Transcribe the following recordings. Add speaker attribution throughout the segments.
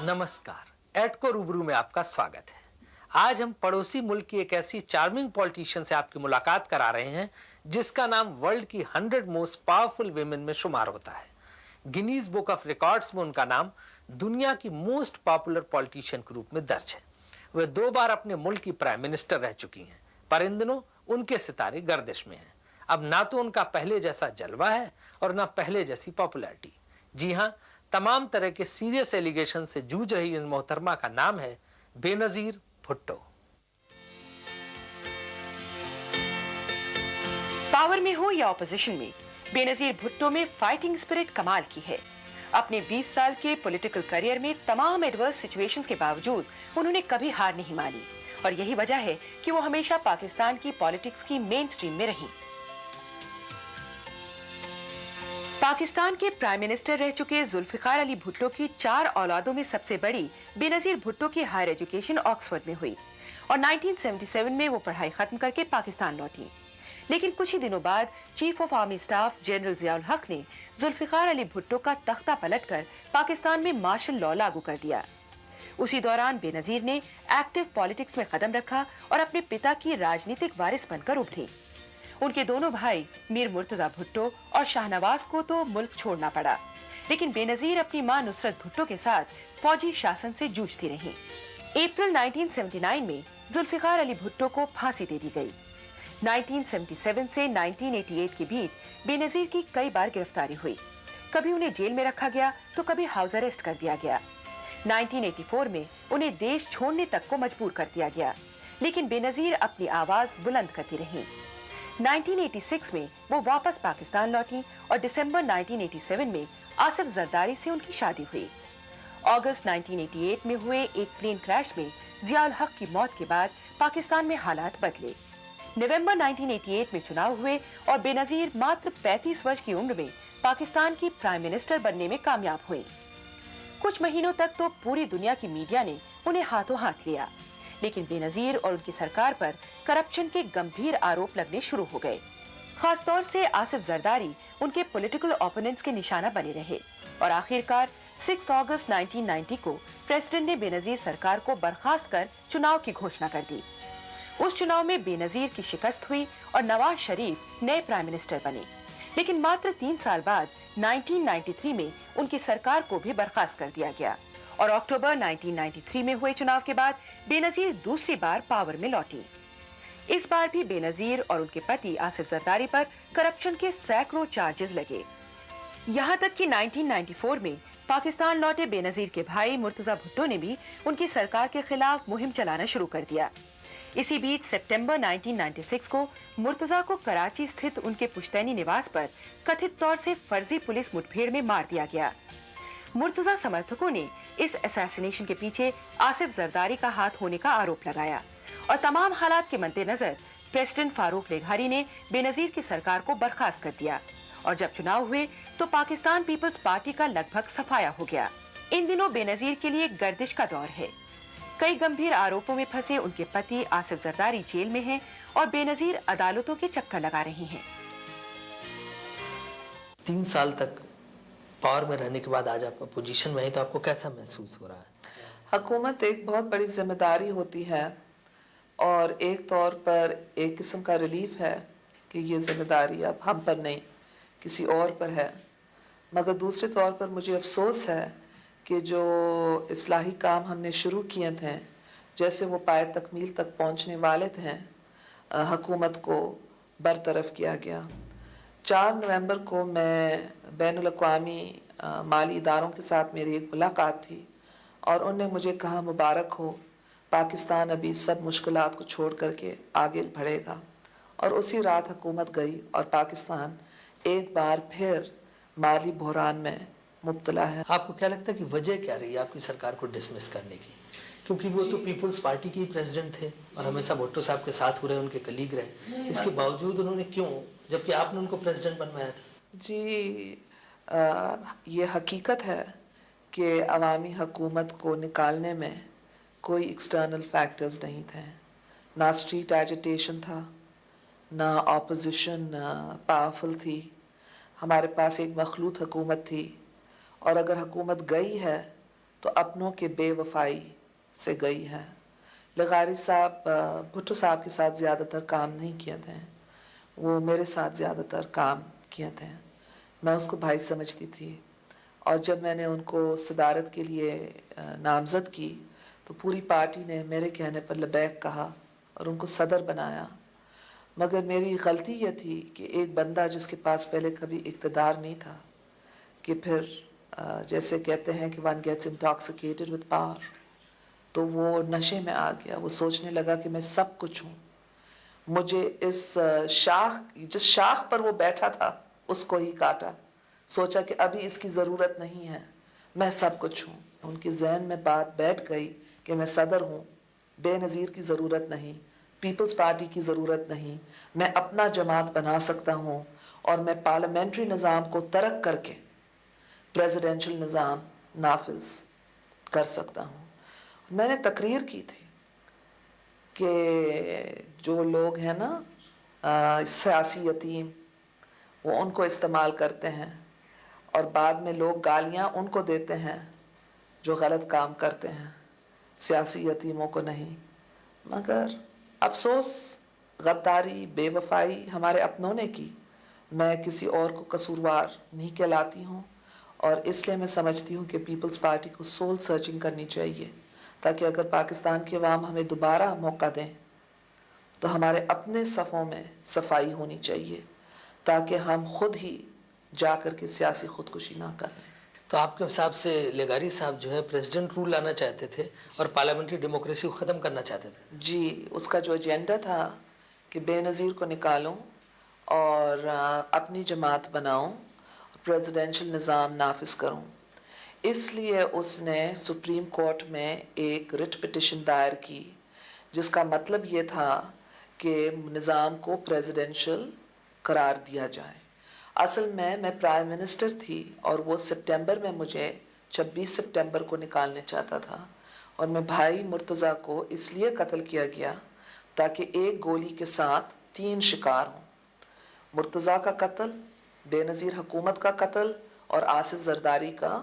Speaker 1: नमस्कार, एडको रूबरू में आपका स्वागत है। आज हम पड़ोसी मुल्क की एक ऐसी चार्मिंग पॉलिटिशियन से आपकी मुलाकात करा रहे हैं जिसका नाम वर्ल्ड की 100 मोस्ट पावरफुल विमेन में शुमार होता है। गिनीज बुक ऑफ रिकॉर्ड्स में उनका नाम दुनिया की मोस्ट पॉपुलर पॉलिटिशियन के रूप में दर्ज है। वे 2 बार अपने मुल्क की प्राइम मिनिस्टर रह चुकी हैं, पर इन दिनों उनके सितारे गर्दिश में हैं। अब ना तो उनका पहले जैसा जलवा है और ना पहले जैसी पॉपुलैरिटी। जी हाँ, तमाम तरह के सीरियस एलिगेशन से जूझ रही इस मोहतरमा का नाम है बेनजीर भुट्टो।
Speaker 2: पावर में हो या ऑपोजिशन में, बेनजीर भुट्टो में फाइटिंग स्पिरिट कमाल की है। अपने 20 साल के पॉलिटिकल करियर में तमाम एडवर्स सिचुएशंस के बावजूद उन्होंने कभी हार नहीं मानी, और यही वजह है कि वो हमेशा पाकिस्तान की पॉलिटिक्स की मेन स्ट्रीम में रही। पाकिस्तान के प्राइम मिनिस्टर रह चुके जुल्फिकार अली भुट्टो की 4 औलादों में सबसे बड़ी बेनजीर भुट्टो की हायर एजुकेशन ऑक्सफोर्ड में हुई और 1977 में वो पढ़ाई खत्म करके पाकिस्तान लौटी। लेकिन कुछ ही दिनों बाद chief of army staff general Ziaul हक ने जुल्फिकार अली भुट्टो का तख्ता पलटकर पाकिस्तान में मार्शल लॉ लागू कर दिया। उसी दौरान बेनजीर ने एक्टिव पॉलिटिक्स में कदम रखा और अपने पिता की राजनीतिक वारिस बनकर उभरी। उनके दोनों भाई मीर मुर्तजा भुट्टो और शाहनवाज को तो मुल्क छोड़ना पड़ा, लेकिन बेनजीर अपनी मां नुसरत भुट्टो के साथ फौजी शासन से जूझती रहीं। अप्रैल 1979 में जुल्फिकार अली भुट्टो को फांसी दे दी गई। 1977 से 1988 के बीच बेनजीर की कई बार गिरफ्तारी हुई। कभी उन्हें जेल में रखा गया तो कभी हाउस अरेस्ट कर दिया गया। 1984 में उन्हें देश छोड़ने तक को मजबूर कर दिया गया, लेकिन बेनजीर अपनी आवाज बुलंद करती रहीं। 1986 में वो वापस पाकिस्तान लौटी और दिसंबर 1987 में आसिफ जरदारी से उनकी शादी हुई। अगस्त 1988 में हुए एक प्लेन क्रैश में जियाउल हक की मौत के बाद पाकिस्तान में हालात बदले। नवंबर 1988 में चुनाव हुए और बेनजीर मात्र 35 वर्ष की उम्र में पाकिस्तान की प्राइम मिनिस्टर बनने में कामयाब हुई। कुछ महीनों तक तो पूरी दुनिया की मीडिया ने उन्हें हाथों हाथ लिया, लेकिन बेनजीर और उनकी सरकार पर करप्शन के गंभीर आरोप लगने शुरू हो गए। खास तौर से आसिफ जरदारी उनके पॉलिटिकल ओपोनेंट्स के निशाना बने रहे और आखिरकार 6 अगस्त 1990 को प्रेसिडेंट ने बेनजीर सरकार को बर्खास्त कर चुनाव की घोषणा कर दी। उस चुनाव में बेनजीर की शिकस्त हुई और नवाज शरीफ नए प्राइम मिनिस्टर बने, लेकिन मात्र 3 साल बाद 1993 में उनकी सरकार को भी बर्खास्त कर दिया गया और अक्टूबर 1993 में हुए चुनाव के बाद बेनजीर दूसरी बार पावर में लौटी। इस बार भी बेनजीर और उनके पति आसिफ जरदारी पर करप्शन के सैकड़ों चार्जेस लगे। यहाँ तक कि 1994 में पाकिस्तान लौटे बेनजीर के भाई मुर्तजा भुट्टो ने भी उनकी सरकार के खिलाफ मुहिम चलाना शुरू कर दिया। इसी बीच सितंबर 1996 को मुर्तजा को कराची स्थित उनके पुश्तैनी निवास पर कथित तौर से फर्जी पुलिस मुठभेड़ में मार दिया गया। मुर्तजा समर्थकों ने इस असैसिनेशन के पीछे आसिफ जरदारी का हाथ होने का आरोप लगाया और तमाम हालात के मद्देनजर प्रेसिडेंट फारूक लेघारी ने बेनजीर की सरकार को बर्खास्त कर दिया और जब चुनाव हुए तो पाकिस्तान पीपल्स पार्टी का लगभग सफाया हो गया। इन दिनों बेनजीर के लिए गर्दिश का दौर है। कई गंभीर आरोपों में फंसे उनके पति आसिफ जरदारी जेल में हैं और बेनजीर अदालतों के चक्कर लगा रही हैं।
Speaker 1: 3 साल तक पावर में रहने के बाद आज आप अपोजिशन में हैं, तो आपको कैसा महसूस हो रहा है?
Speaker 3: हुकूमत एक बहुत बड़ी जिम्मेदारी होती है और एक तौर पर एक किस्म का रिलीफ है कि ये जिम्मेदारी अब हम पर नहीं किसी और पर है, मगर दूसरे तौर पर मुझे अफसोस है कि जो इस्लाही काम हमने शुरू किए थे, जैसे वो पाए तकमील तक पहुंचने वाले थे, हुकूमत को बरतरफ किया गया। 4 नवंबर को मैं बैनुल-अक़वामी माली इदारों के साथ मेरी एक मुलाकात थी और उन्होंने मुझे कहा मुबारक हो, पाकिस्तान अभी सब मुश्किलात को छोड़ करके आगे बढ़ेगा। और उसी रात हुकूमत गई और पाकिस्तान एक बार फिर माली बहरान में मुब्तला है।
Speaker 1: आपको क्या लगता है कि वजह क्या रही है आपकी सरकार को डिसमिस करने की? क्योंकि वो तो पीपल्स पार्टी के प्रेसिडेंट थे और हमेशा भुट्टो साहब के साथ हो रहे, उनके कलीग रहे, इसके बावजूद उन्होंने क्यों, जबकि आपने उनको प्रेसिडेंट बनवाया था?
Speaker 3: जी, ये हकीकत है कि अवामी हुकूमत को निकालने में कोई एक्सटर्नल फैक्टर्स नहीं थे। ना स्ट्रीट एजिटेशन था, ना ऑपोजिशन पावरफुल थी। हमारे पास एक मखलूत हुकूमत थी और अगर हुकूमत गई है تو اپنوں کے بے وفائی سے گئی ہے. لغاری صاحب بھٹو صاحب کے ساتھ زیادہ تر کام نہیں کیے تھے, وہ میرے ساتھ زیادہ تر کام کیے تھے. میں اس کو بھائی سمجھتی تھی, اور جب میں نے ان کو صدارت کے لیے نامزد کی تو پوری پارٹی نے میرے کہنے پر لبیک کہا اور ان کو صدر بنایا. مگر میری غلطی یہ تھی کہ ایک بندہ جس کے پاس پہلے کبھی اقتدار نہیں تھا, کہ پھر جیسے کہتے ہیں کہ one gets intoxicated with power, تو وہ نشے میں آ گیا. وہ سوچنے لگا کہ میں سب کچھ ہوں. مجھے جس شاخ پر وہ بیٹھا تھا اس کو ہی کاٹا. سوچا کہ ابھی اس کی ضرورت نہیں ہے, میں سب کچھ ہوں. ان کے ذہن میں بات بیٹھ گئی کہ میں صدر ہوں, بے نظیر کی ضرورت نہیں, پیپلز پارٹی کی ضرورت نہیں, میں اپنا جماعت بنا سکتا ہوں اور میں پارلیمنٹری نظام کو ترک کر کے پریزیڈنشل نظام نافذ کر سکتا ہوں. میں نے تقریر کی تھی کہ جو لوگ ہیں نا سیاسی یتیم, وہ ان کو استعمال کرتے ہیں اور بعد میں لوگ گالیاں ان کو دیتے ہیں جو غلط کام کرتے ہیں, سیاسی یتیموں کو نہیں. مگر افسوس, غداری, بے وفائی ہمارے اپنوں نے کی. میں کسی اور کو قصوروار نہیں کہلاتی ہوں, اور اس لیے میں سمجھتی ہوں کہ پیپلز پارٹی کو سول سرچنگ کرنی چاہیے, تاکہ اگر پاکستان کے عوام ہمیں دوبارہ موقع دیں تو ہمارے اپنے صفوں میں صفائی ہونی چاہیے, تاکہ ہم خود ہی جا کر کے سیاسی خودکشی نہ کریں.
Speaker 1: تو آپ کے حساب سے لیگاری صاحب جو ہے پریزیڈنٹ رول لانا چاہتے تھے اور پارلیمنٹری ڈیموکریسی کو ختم کرنا چاہتے تھے.
Speaker 3: جی, اس کا جو ایجنڈا تھا کہ بے نظیر کو نکالوں اور اپنی جماعت بناؤں, پریزیڈنشل نظام نافذ کروں, اس لیے اس نے سپریم کورٹ میں ایک رٹ پٹیشن دائر کی, جس کا مطلب یہ تھا کہ نظام کو پریزیڈنشل قرار دیا جائے. اصل میں پرائم منسٹر تھی اور وہ سپٹمبر میں مجھے 26 سپٹمبر کو نکالنے چاہتا تھا, اور میں بھائی مرتضیٰ کو اس لیے قتل کیا گیا تاکہ ایک گولی کے ساتھ 3 شکار ہوں. مرتضیٰ کا قتل, بے نظیر حکومت کا قتل, اور آصف زرداری کا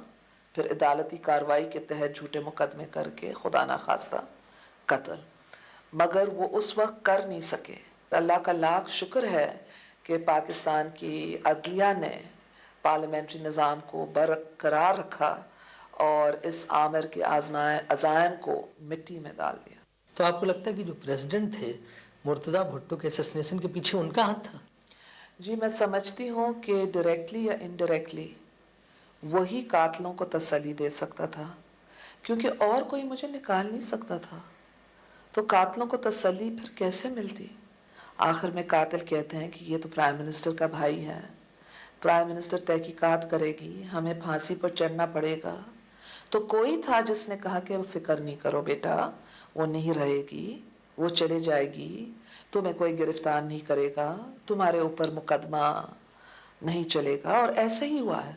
Speaker 3: پھر عدالتی کارروائی کے تحت جھوٹے مقدمے کر کے خدا نخواستہ قتل. مگر وہ اس وقت کر نہیں سکے. اللہ کا لاکھ شکر ہے کہ پاکستان کی عدلیہ نے پارلیمنٹری نظام کو برقرار رکھا اور اس آمر کے عزائم کو مٹی میں ڈال دیا.
Speaker 1: تو آپ کو لگتا ہے کہ جو پریزیڈنٹ تھے مرتضیٰ بھٹو کے اسیسنیشن کے پیچھے ان کا ہاتھ تھا؟
Speaker 3: جی, میں سمجھتی ہوں کہ ڈائریکٹلی یا انڈائریکٹلی وہی قاتلوں کو تسلی دے سکتا تھا, کیونکہ اور کوئی مجھے نکال نہیں سکتا تھا. تو قاتلوں کو تسلی پھر کیسے ملتی؟ آخر میں قاتل کہتے ہیں کہ یہ تو پرائم منسٹر کا بھائی ہے, پرائم منسٹر تحقیقات کرے گی, ہمیں پھانسی پر چڑھنا پڑے گا. تو کوئی تھا جس نے کہا کہ فکر نہیں کرو بیٹا, وہ نہیں رہے گی, وہ چلے جائے گی, تمہیں کوئی گرفتار نہیں کرے گا, تمہارے اوپر مقدمہ نہیں چلے گا. اور ایسے ہی ہوا ہے.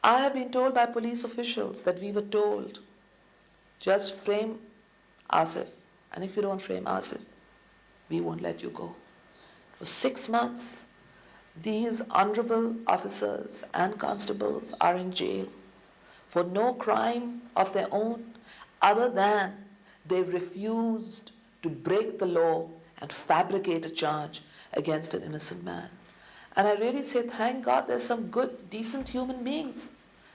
Speaker 3: I have been told by police officials that we were told, just frame Asif, and if you don't frame Asif, we won't let you go. For 6 months, these honorable officers and constables are in jail for no crime of their own, other than they refused to break the law and fabricate a charge against an innocent man. And I really say, thank God there's some good, decent human beings.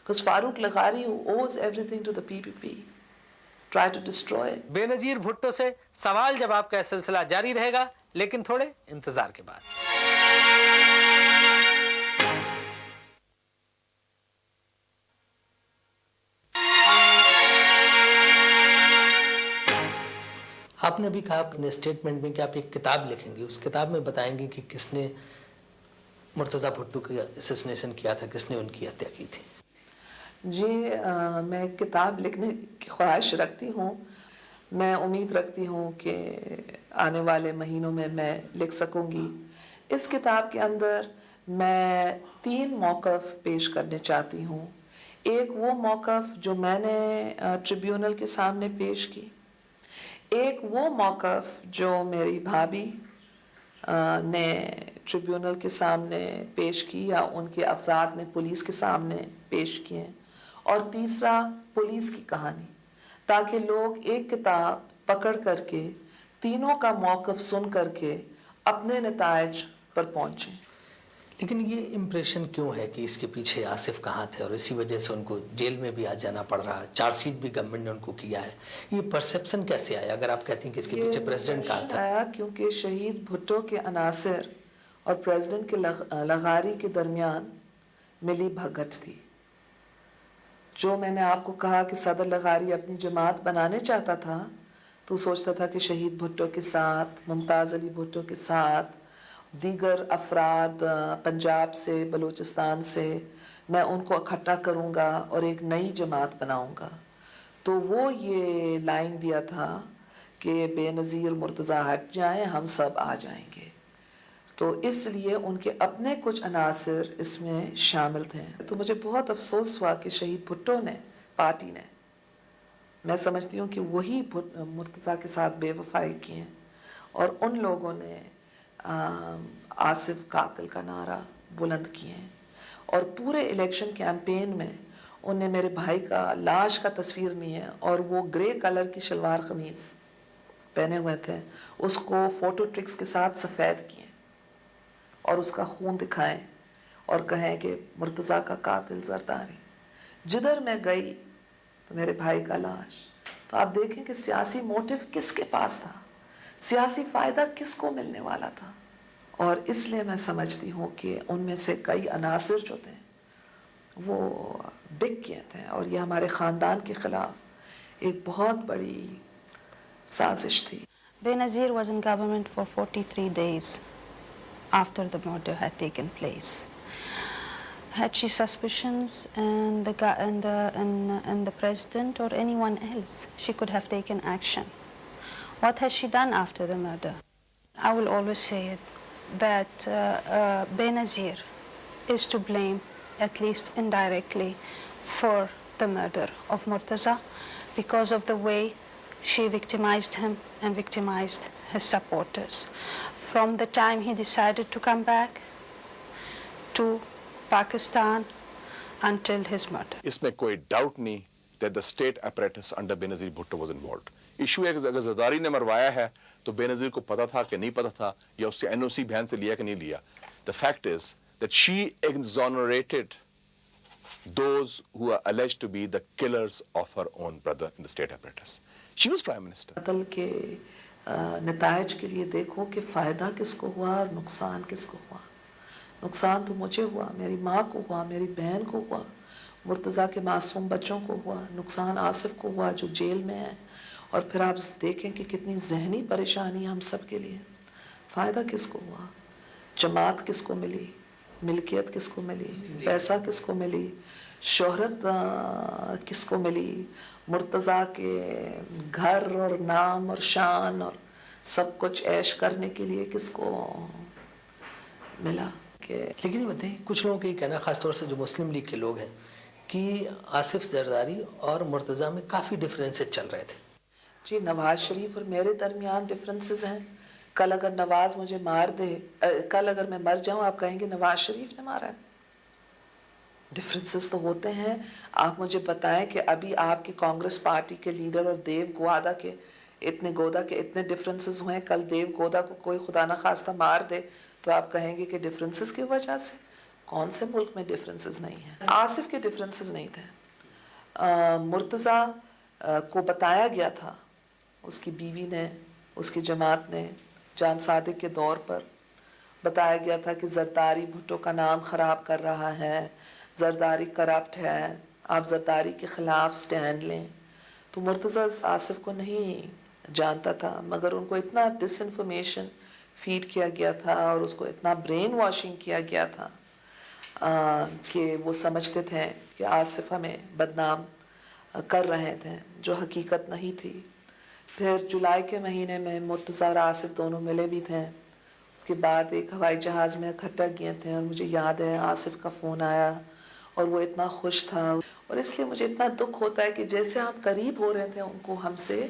Speaker 3: Because Farooq Laghari, who owes everything to the PPP, tried to destroy it.
Speaker 1: بے نظیر بھٹو سے سوال جواب کا سلسلہ جاری رہے گا, لیکن تھوڑے انتظار کے بعد. آپ نے ابھی کہا اپنے اسٹیٹمنٹ میں کہ آپ ایک کتاب لکھیں گے, اس کتاب میں بتائیں گے کہ کس نے مرتضیٰ بھٹو کا اسیسنیشن کیا تھا, کس نے ان کی ہتیا کی تھی.
Speaker 3: جی, میں کتاب لکھنے کی خواہش رکھتی ہوں. میں امید رکھتی ہوں کہ آنے والے مہینوں میں لکھ سکوں گی. اس کتاب کے اندر میں 3 موقف پیش کرنے چاہتی ہوں. ایک وہ موقف جو میں نے ٹریبیونل کے سامنے پیش کی, ایک وہ موقف جو میری بھابھی نے ٹریبیونل کے سامنے پیش کی یا ان کے افراد نے پولیس کے سامنے پیش کیے, اور تیسرا پولیس کی کہانی، تاکہ لوگ ایک کتاب پکڑ کر کے تینوں کا موقف سن کر کے اپنے نتائج پر پہنچیں۔
Speaker 1: لیکن یہ امپریشن کیوں ہے کہ اس کے پیچھے آصف کہاں تھے اور اسی وجہ سے ان کو جیل میں بھی آ جانا پڑ رہا ہے، چارج شیٹ بھی گورنمنٹ نے ان کو کیا ہے، یہ پرسیپشن کیسے آیا اگر آپ کہتی ہیں کہ اس کے پیچھے پریزیڈنٹ کہاں تھا؟
Speaker 3: آیا کیونکہ شہید بھٹو کے عناصر اور پریزیڈنٹ کے لغاری کے درمیان ملی بھگت تھی۔ جو میں نے آپ کو کہا کہ صدر لغاری اپنی جماعت بنانے چاہتا تھا تو سوچتا تھا کہ شہید بھٹو کے ساتھ، ممتاز علی بھٹو کے ساتھ، دیگر افراد پنجاب سے، بلوچستان سے، میں ان کو اکٹھا کروں گا اور ایک نئی جماعت بناؤں گا۔ تو وہ یہ لائن دیا تھا کہ بے نظیر مرتضیٰ ہٹ جائیں، ہم سب آ جائیں گے۔ تو اس لیے ان کے اپنے کچھ عناصر اس میں شامل تھے۔ تو مجھے بہت افسوس ہوا کہ شہید بھٹو نے، پارٹی نے، میں سمجھتی ہوں کہ وہی مرتضیٰ کے ساتھ بے وفائی کی ہیں، اور ان لوگوں نے آصف قاتل کا نعرہ بلند کیے ہیں، اور پورے الیکشن کیمپین میں ان نے میرے بھائی کا لاش کا تصویر نہیں ہے اور وہ گرے کلر کی شلوار قمیض پہنے ہوئے تھے، اس کو فوٹو ٹرکس کے ساتھ سفید کیے اور اس کا خون دکھائیں اور کہیں کہ مرتضیٰ کا قاتل زرداری۔ جدھر میں گئی تو میرے بھائی کا لاش۔ تو آپ دیکھیں کہ سیاسی موٹیو کس کے پاس تھا، سیاسی فائدہ کس کو ملنے والا تھا، اور اس لیے میں سمجھتی ہوں کہ ان میں سے کئی عناصر جو تھے وہ بک گئے تھے، اور یہ ہمارے خاندان کے خلاف ایک بہت بڑی سازش تھی۔
Speaker 4: Benazir was in government for 43 days after the murder had taken place. Had she suspicions and the president or anyone else, she could have taken action. What has she done after the murder? I will always say it, that Benazir is to blame, at least indirectly, for the murder of Murtaza because of the way she victimized him and victimized his supporters. From the time he decided to come back to Pakistan until his murder.
Speaker 5: اس میں کوئی doubt نہیں that the state apparatus under Benazir Bhutto was involved. Issue ہے کہ اگر زرداری نے مروایا ہے تو بے نظیر کو پتا تھا کہ نہیں پتا تھا، یا اس سے این او سی بہن سے لیا کہ نہیں لیا. The fact is that she exonerated those who are alleged to be the killers of her own brother in the state apparatus. She was prime minister.
Speaker 3: قتل کے نتائج کے لیے دیکھو کہ فائدہ کس کو ہوا اور نقصان کس کو ہوا۔ نقصان تو مجھے ہوا، میری ماں کو ہوا، میری بہن کو ہوا، مرتضیٰ کے معصوم بچوں کو ہوا، نقصان آصف کو ہوا جو جیل میں ہے، اور پھر آپ دیکھیں کہ کتنی ذہنی پریشانی ہم سب کے لیے۔ فائدہ کس کو ہوا؟ جماعت کس کو ملی؟ ملکیت کس کو ملی؟ پیسہ کس کو ملی؟ شہرت کس کو ملی؟ مرتضیٰ کے گھر اور نام اور شان اور سب کچھ عیش کرنے کے لیے کس کو ملا؟
Speaker 1: لیکن یہ بتائیے، کچھ لوگوں کا یہ کہنا، خاص طور سے جو مسلم لیگ کے لوگ ہیں، کہ آصف زرداری اور مرتضیٰ میں کافی ڈفرینسز چل رہے تھے۔
Speaker 3: جی، نواز شریف اور میرے درمیان ڈفرینسز ہیں۔ کل اگر نواز مجھے مار دے، کل اگر میں مر جاؤں، آپ کہیں گے نواز شریف نے مارا ہے۔ ڈفرینسز تو ہوتے ہیں۔ آپ مجھے بتائیں کہ ابھی آپ کی کانگریس پارٹی کے لیڈر اور دیو گودا کے اتنے ڈفرینسز ہوئے، کل دیو گودا کو کوئی خدا نخواستہ مار دے تو آپ کہیں گے کہ ڈفرینسز کی وجہ سے؟ کون سے ملک میں ڈفرینسز نہیں ہیں؟ آصف کے ڈفرینسز نہیں تھے۔ مرتضیٰ کو بتایا گیا تھا، اس کی بیوی نے، اس کی جماعت نے، جان صادق کے دور پر بتایا گیا تھا کہ زرداری بھٹو کا نام خراب کر رہا ہے، زرداری کرپٹ ہے، آپ زرداری کے خلاف سٹینڈ لیں۔ تو مرتضیٰ آصف کو نہیں جانتا تھا، مگر ان کو اتنا ڈس انفارمیشن فیڈ کیا گیا تھا اور اس کو اتنا برین واشنگ کیا گیا تھا کہ وہ سمجھتے تھے کہ آصف ہمیں بدنام کر رہے تھے، جو حقیقت نہیں تھی۔ پھر جولائی کے مہینے میں مرتضیٰ اور آصف دونوں ملے بھی تھے، اس کے بعد ایک ہوائی جہاز میں اکٹھا کیے تھے، اور مجھے یاد ہے آصف کا فون آیا اور وہ اتنا خوش تھا، اور اس لیے مجھے اتنا دکھ ہوتا ہے کہ جیسے ہم قریب ہو رہے تھے ان کو ہم سے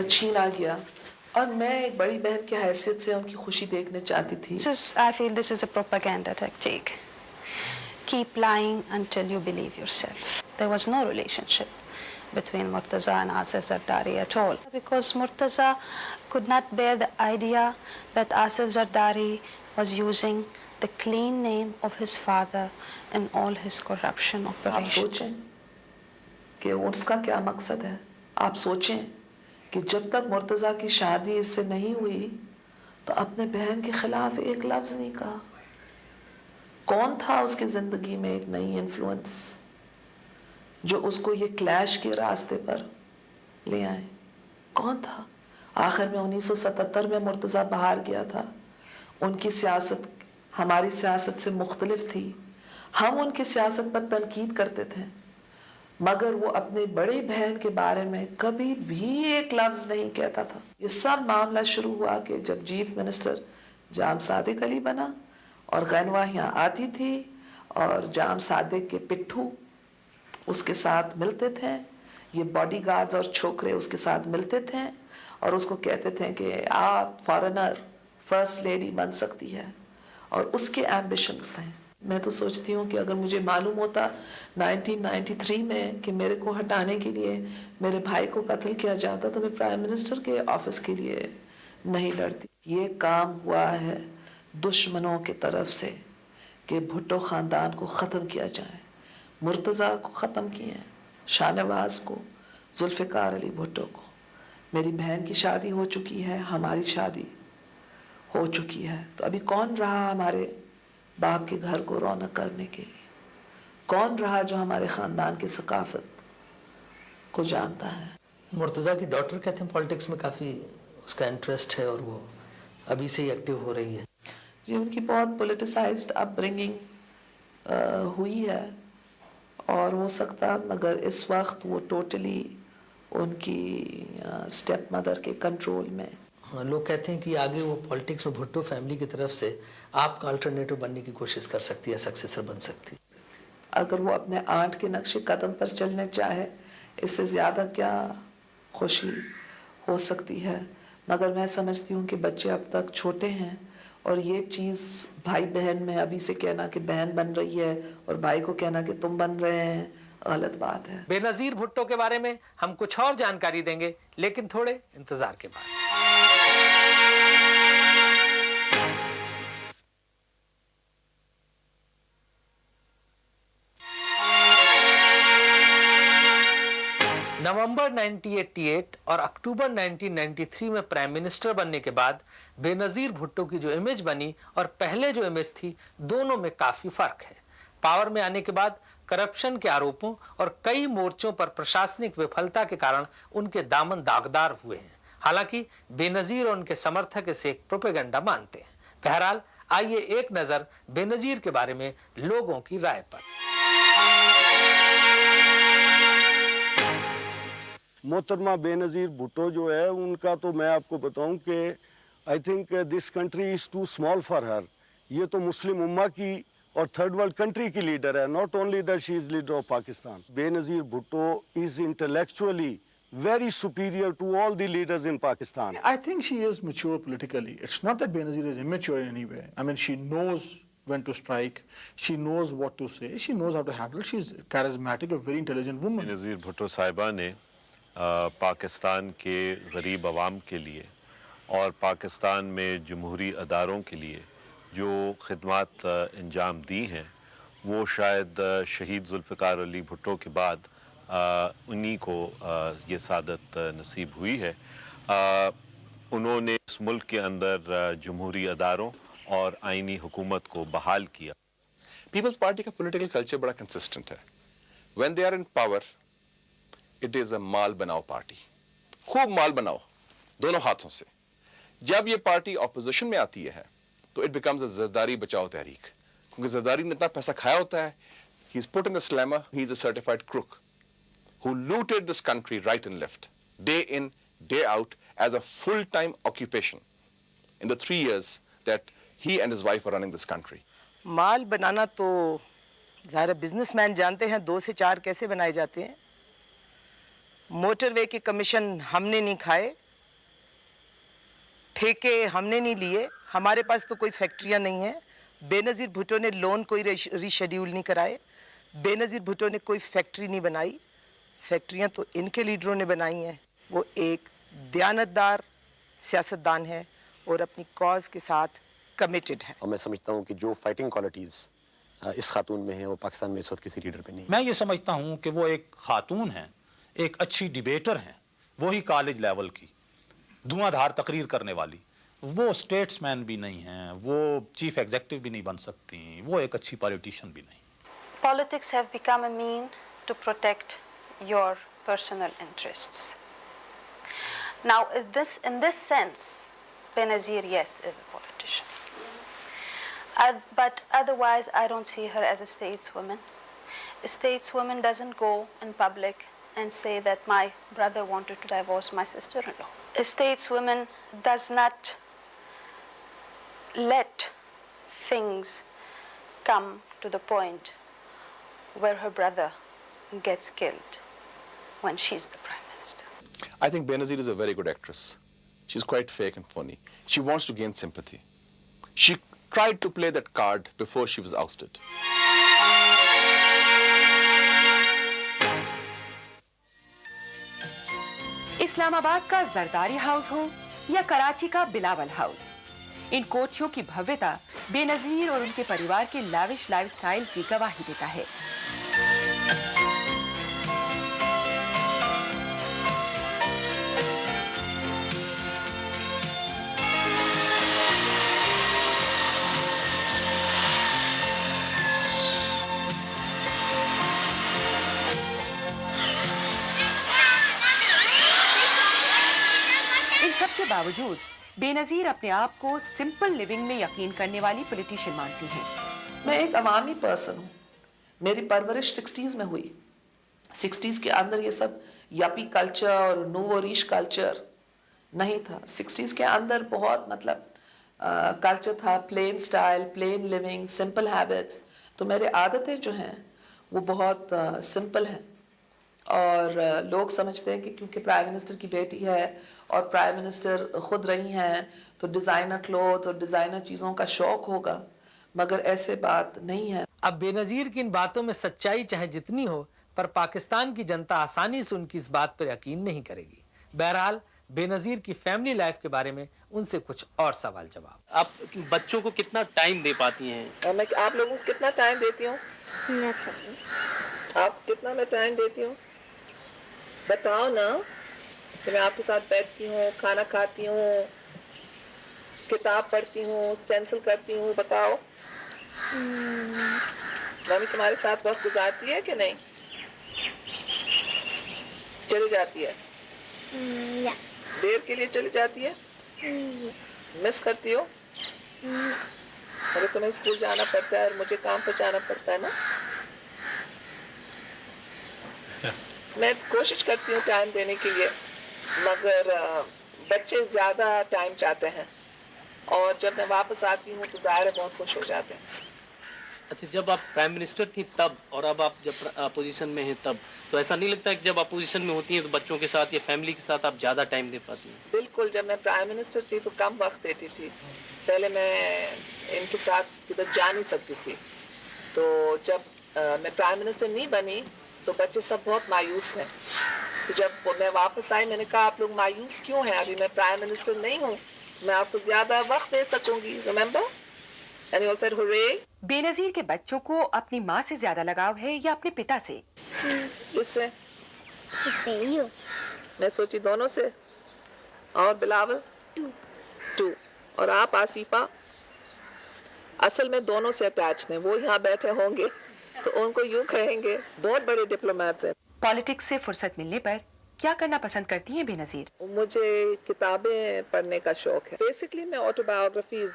Speaker 3: چھینا گیا، اور میں ایک بڑی بہن کی حیثیت سے ان کی خوشی دیکھنے چاہتی تھی۔
Speaker 4: I feel this is a propaganda tactic. keep lying until you believe yourself. There was no relationship between Murtaza and Asif Zardari at all, because Murtaza could not bear the idea that Asif Zardari was using the clean name of his father in all his corruption
Speaker 3: आप
Speaker 4: operations.
Speaker 3: सोचें कि उसका क्या मकसद है. आप सोचें कि जब तक मुर्तज़ा की शादी इससे नहीं हुई तो अपने बहन के खिलाफ एक लफ्ज़ नहीं कहा. कौन था उसकी ज़िंदगी में एक नई इन्फ्लुएंस जो उसको ये क्लैश के रास्ते पर ले आए? कौन था? आखिर में 1977 में मुर्तज़ा बाहर गया था. उनकी सियासत हमारी सियासत से मुख्तलिफ थी. हम उनकी सियासत पर तनकीद करते थे, मगर वो अपने बड़े बहन के बारे में कभी भी एक लफ्ज़ नहीं कहता था. ये सब मामला शुरू हुआ कि जब चीफ मिनिस्टर जाम सादिक अली बना और गैनवा यहाँ आती थी और जाम सादिक के पिट्ठू उसके साथ मिलते थे. ये बॉडीगार्ड्स और छोकरे उसके साथ मिलते थे और उसको कहते थे कि आप फॉरेनर फर्स्ट लेडी बन सकती है, और उसके एम्बिशंस थे. मैं तो सोचती हूँ कि अगर मुझे मालूम होता 1993 में कि मेरे को हटाने के लिए मेरे भाई को कत्ल किया जाता तो मैं प्राइम मिनिस्टर के ऑफिस के लिए नहीं लड़ती. ये काम हुआ है दुश्मनों की तरफ से कि भुट्टो ख़ानदान को ख़त्म किया जाए. मुर्तज़ा को ख़त्म किए, शाहनवाज को, जुल्फ़िकार अली भुट्टो को. मेरी बहन की शादी हो चुकी है, हमारी शादी हो चुकी है, तो अभी कौन रहा हमारे बाप के घर को रौनक करने के लिए? कौन रहा जो हमारे ख़ानदान की सकाफत को जानता है?
Speaker 1: मुर्तज़ा की डॉटर कहते हैं पॉलिटिक्स में काफ़ी उसका इंटरेस्ट है और वो अभी से ही एक्टिव हो रही है.
Speaker 3: जी, उनकी बहुत पोलिटिसाइज्ड अपब्रिंगिंग हुई है और हो सकता, मगर इस वक्त वो टोटली उनकी स्टेप मदर के कंट्रोल में.
Speaker 1: लोग कहते हैं कि आगे वो पॉलिटिक्स में भुट्टो फैमिली की तरफ से आपका अल्टरनेटिव बनने की कोशिश कर सकती है, सक्सेसर बन सकती.
Speaker 3: अगर वो अपने आंट के नक्शे कदम पर चलने चाहे, इससे ज़्यादा क्या खुशी हो सकती है. मगर मैं समझती हूँ कि बच्चे अब तक छोटे हैं और ये चीज़ भाई बहन में अभी से कहना कि बहन बन रही है और भाई को कहना कि तुम बन रहे हैं, गलत बात है.
Speaker 1: बेनज़ीर भुट्टो के बारे में हम कुछ और जानकारी देंगे, लेकिन थोड़े इंतजार के बाद. नवंबर 1988 और अक्टूबर 1993 में प्राइम मिनिस्टर बनने के बाद बेनज़ीर भुट्टो की जो इमेज बनी और पहले जो इमेज थी, दोनों में काफी फर्क है. पावर में आने के बाद करप्शन के आरोपों और कई मोर्चों पर प्रशासनिक विफलता के कारण उनके दामन दागदार हुए हैं. हालांकि बेनज़ीर और उनके समर्थक इसे एक प्रोपेगेंडा मानते हैं. बहरहाल आइए एक नजर बेनज़ीर के बारे में लोगों की राय पर.
Speaker 6: मोहतरमा बेनज़ीर भुट्टो जो है उनका तो मैं आपको बताऊं कि I think this country is too small for her. ये तो मुस्लिम उम्मा की और थर्ड वर्ल्ड कंट्री की लीडर है. Not only that she is leader of Pakistan. Benazir Bhutto is intellectually very superior to all the leaders in Pakistan.
Speaker 7: I think she is mature politically. It's not that Benazir is immature in any way. I mean, she knows when to strike. She knows what to say. She knows how to handle. She's charismatic, a very intelligent woman.
Speaker 8: Benazir Bhutto साहिबा ने पाकिस्तान के गरीब आवाम के लिए और पाकिस्तान में जमहूरी अदारों के लिए जो खिदमत अंजाम दी हैं, वो शायद शहीद जुल्फ़िकार अली भुट्टो के बाद उन्हीं को ये सादत नसीब हुई है. उन्होंने इस मुल्क के अंदर जमहूरी अदारों और आइनी हुकूमत को बहाल किया.
Speaker 5: पीपल्स पार्टी का पॉलिटिकल कल्चर बड़ा कंसिस्टेंट है. When they are in power it is a माल बनाओ पार्टी. खूब माल बनाओ दोनों हाथों से. जब ये पार्टी ऑपोजिशन में आती है तो इट बिकम्स अ ज़रदारी बचाओ तहरीक, क्योंकि ज़रदारी ने इतना पैसा खाया होता है. He is put in the slammer, he is a certified crook who looted this country right and left, day in, day out, as a full-time occupation in the 3 years that he and his wife were running this country.
Speaker 9: माल बनाना तो ज़ाहिर businessman जानते हैं 2 से 4 कैसे बनाए जाते हैं. Motorway के कमीशन हमने नहीं खाए, ठेके हमने नहीं लिए. हमारे पास तो कोई फैक्ट्रियां नहीं है. बेनज़ीर भुट्टो ने लोन कोई रीशेड्यूल नहीं कराए, बेनज़ीर भुट्टो ने कोई फैक्ट्री नहीं बनाई, फैक्ट्रियां तो इनके लीडरों ने बनाई हैं। वो एक दयानतदार सियासतदान है और अपनी कॉज के साथ कमिटेड है।
Speaker 10: और मैं समझता हूँ कि जो फाइटिंग क्वालिटीज़ इस खातून में हैं वो पाकिस्तान में इस वक्त किसी लीडर पे नहीं।
Speaker 11: मैं ये समझता हूँ कि वो एक खातून हैं, एक अच्छी डिबेटर हैं, वही कॉलेज लेवल की धुआंधार तकरीर करने वाली, वो स्टेट्समैन भी नहीं हैं, वो चीफ एग्जीक्यूटिव भी नहीं बन सकती, वो एक अच्छी पॉलिटिशियन भी नहीं।
Speaker 4: Politics have become a mean to protect your personal interests. Now, in this sense, Benazir, yes, is a politician. But otherwise, I don't see her as a stateswoman. A stateswoman doesn't go in public and say that my brother wanted to divorce my sister-in-law. A stateswoman does not let things come to the point where her brother gets killed when she's the prime minister.
Speaker 5: I think Benazir is a very good actress. She's quite fake and funny. She wants to gain sympathy. She tried to play that card before she was ousted.
Speaker 2: Islamabad का Zardari house हो या कराची का Bilawal house, इन कोठियों की भव्यता बेनजीर और उनके परिवार के लाविश लाइफस्टाइल की गवाही देता है। इन सब के बावजूद बेनजीर अपने आप को सिंपल लिविंग में यकीन करने वाली पॉलिटिशियन मानती हैं।
Speaker 3: मैं एक अवामी पर्सन हूँ। मेरी परवरिश 60s में हुई। 60s के अंदर ये सब यपी कल्चर और नूवो रीश कल्चर नहीं था। 60s के अंदर बहुत मतलब कल्चर था, plain style, plain living, simple habits. तो मेरे आदतें जो हैं वो बहुत सिंपल हैं और लोग समझते हैं कि क्योंकि प्राइम मिनिस्टर की बेटी है और प्राइम मिनिस्टर खुद रही हैं तो डिज़ाइनर क्लोथ और डिज़ाइनर चीज़ों का शौक़ होगा, मगर ऐसे बात नहीं है।
Speaker 1: अब बेनजीर की इन बातों में सच्चाई चाहे जितनी हो, पर पाकिस्तान की जनता आसानी से उनकी इस बात पर यकीन नहीं करेगी। बहरहाल बेनजीर की फैमिली लाइफ के बारे में उनसे कुछ और सवाल जवाब।
Speaker 12: आप बच्चों को कितना टाइम दे पाती हैं?
Speaker 3: और मैं आप लोगों को कितना टाइम देती हूँ? आप कितना मैं टाइम देती हूँ बताओ ना। तो मैं आपके साथ बैठती हूँ, खाना खाती हूँ, किताब पढ़ती हूँ, स्टेंसिल करती हूँ, बताओ। मम्मी तुम्हारे साथ वक्त गुजारती है कि नहीं? चली जाती है? देर के लिए चली जाती है? मिस करती हो? अगर तुम्हें स्कूल जाना पड़ता है और मुझे काम पर जाना पड़ता है ना, मैं कोशिश करती हूँ टाइम देने के लिए, मगर बच्चे ज़्यादा टाइम चाहते हैं और जब मैं वापस आती हूँ तो ज़ाहिर है बहुत खुश हो जाते हैं।
Speaker 12: अच्छा, जब आप प्राइम मिनिस्टर थी तब और अब आप जब अपोजिशन में हैं तब, तो ऐसा नहीं लगता है कि जब अपोजिशन में होती हैं तो बच्चों के साथ या फैमिली के साथ आप ज़्यादा टाइम दे पाती हैं?
Speaker 3: बिल्कुल, जब मैं प्राइम मिनिस्टर थी तो कम वक्त देती थी। पहले मैं इनके साथ किधर जा नहीं सकती थी, तो जब मैं प्राइम मिनिस्टर नहीं बनी तो बच्चे सब बहुत मायूस थे। तो जब मैं वापस आई मैंने कहा आप लोग मायूस क्यों हैं? अभी मैं प्राइम मिनिस्टर नहीं हूँ, मैं आपको ज़्यादा वक्त दे सकूँगी। Remember? And he all said hurray.
Speaker 2: Benazir के बच्चों को अपनी माँ से ज्यादा लगाव है या अपने पिता से?
Speaker 3: किससे? मैं सोची दोनों से। और बिलावल? टू। और आप आसिफा? असल में दोनों से अटैच हैं। वो यहाँ बैठे होंगे तो उनको यूं कहेंगे, बहुत बड़े डिप्लोमेट्स हैं।
Speaker 2: पॉलिटिक्स से फुर्सत मिलने पर क्या करना पसंद करती हैं बेनजीर?
Speaker 3: मुझे किताबें पढ़ने का शौक है। बेसिकली मैं ऑटोबायोग्राफीज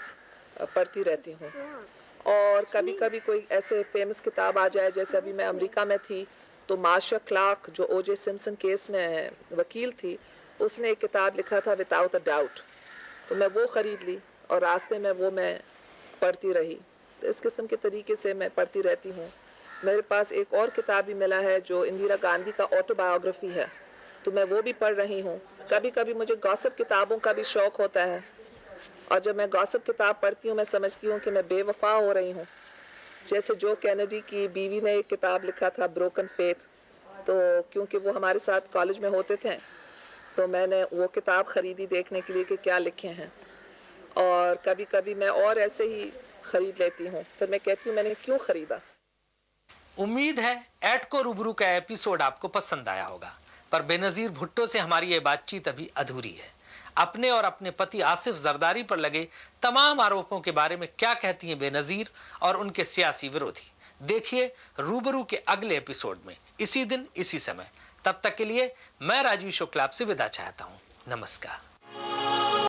Speaker 3: पढ़ती रहती हूँ और कभी कभी कोई ऐसे फेमस किताब आ जाए, जैसे अभी मैं अमेरिका में थी तो मार्शा क्लार्क जो ओजे सिम्पसन केस में वकील थी, उसने एक किताब लिखा था विदाउट अ डाउट, तो मैं वो ख़रीद ली और रास्ते में वो मैं पढ़ती रही। तो इस किस्म के तरीके से मैं पढ़ती रहती हूँ। मेरे पास एक और किताब भी मिला है जो इंदिरा गांधी का ऑटोबायोग्राफी है, तो मैं वो भी पढ़ रही हूँ। कभी कभी मुझे गॉसिप किताबों का भी शौक़ होता है और जब मैं गॉसिप किताब पढ़ती हूँ मैं समझती हूँ कि मैं बेवफा हो रही हूँ। जैसे जो कैनेडी की बीवी ने एक किताब लिखा था ब्रोकन फेथ, तो क्योंकि वो हमारे साथ कॉलेज में होते थे तो मैंने वो किताब ख़रीदी देखने के लिए कि क्या लिखे हैं, और कभी कभी मैं और ऐसे ही ख़रीद लेती हूँ, फिर मैं कहती हूँ मैंने क्यों ख़रीदा।
Speaker 1: उम्मीद है ऐड को रूबरू का एपिसोड आपको पसंद आया होगा, पर बेनज़ीर भुट्टो से हमारी ये बातचीत अभी अधूरी है। अपने और अपने पति आसिफ जरदारी पर लगे तमाम आरोपों के बारे में क्या कहती हैं बेनज़ीर और उनके सियासी विरोधी, देखिए रूबरू के अगले एपिसोड में, इसी दिन इसी समय। तब तक के लिए मैं राजीव शुक्ला आपसे विदा चाहता हूँ। नमस्कार।